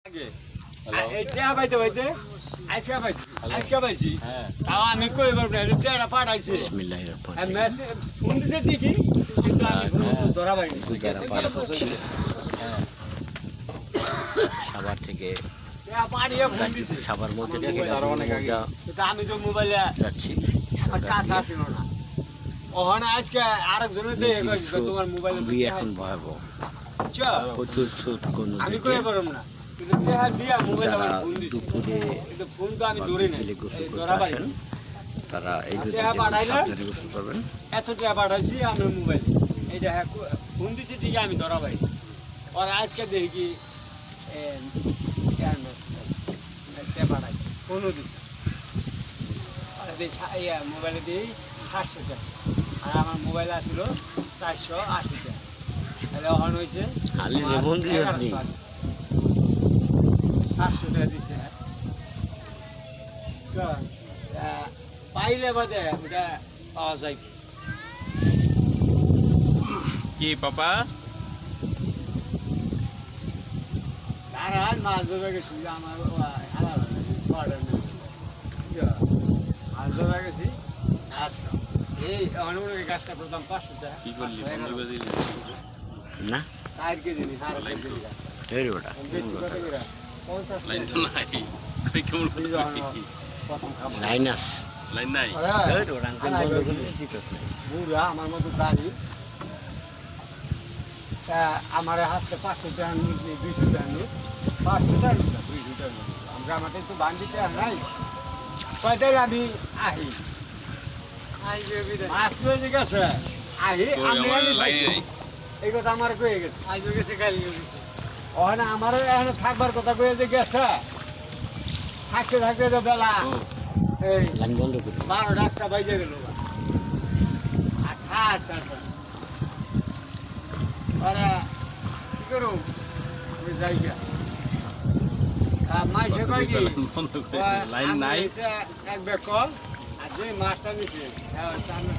আমি কই চেহারা পাঠাইছি ঠিকই কিন্তু আমি ধরা পাইনি সাভার থেকে সাভার মধ্যে আমি তো মোবাইলে যাচ্ছি কাছে আসিল না ওখানে আজকে আরেকজনের তোমার মোবাইলে এখন ভয়াবহ প্রচুর আমি কই পারলাম না কিন্তু দিয়া মোবাইল আমার ফোন দিছি কিন্তু ফোন তো আমি ধরি না ধরা পাইনি তারা এই করবেন এত টাকা পাঠাইছি আমার মোবাইল এইটা ফোন দিছি ঠিক আমি ধরা পাই আর আজকে দেখি কি পাঠাইছি ফোনও দিছি মোবাইলে দিই 700 টাকা আর আমার মোবাইল আসছিল 480 টাকা তাহলে ওখানে হয়েছে 700 টাকা দিছে পাইলে বাদে ওটা পাওয়া যায় কি পাপা আর মাছ ধরে গেছি আমার মাছ ধরে গেছি এই অনেক গাছটা প্রথম 500 টাকা কি করলি বন্ধু বাজি না 4 কেজি নি 4 কেজি লাইন তো নাই আমি কেমন প্রথম খাবো লাইন আস লাইন নাই বুড়া আমার মতো দাড়ি আমার হাতে 500 টাকা নোট নেই 200 টাকা নোট 500 টাকা নোট 200 টাকা নোট আমরা আমাদের তো বান্ডিতে নাই কয়টাই আমি আহি মাছ লয়ে গেছে আহি আমি লাইনে নাই এই কথা আমার কয়ে গেছে আজ গেছে কাল গেছে ওখানে আমারও এখানে থাকবার কথা কয়ে যে গেছে থাকতে থাকতে তো বেলা এই লাইন বন্ধ করে 12টা বাজে গেল 28 আরে কি করো আমি যাই গা মাইসে কই কি বন্ধ করে লাইন নাই এক ব্যাগ কল আর যে মাছটা নিছে সামনে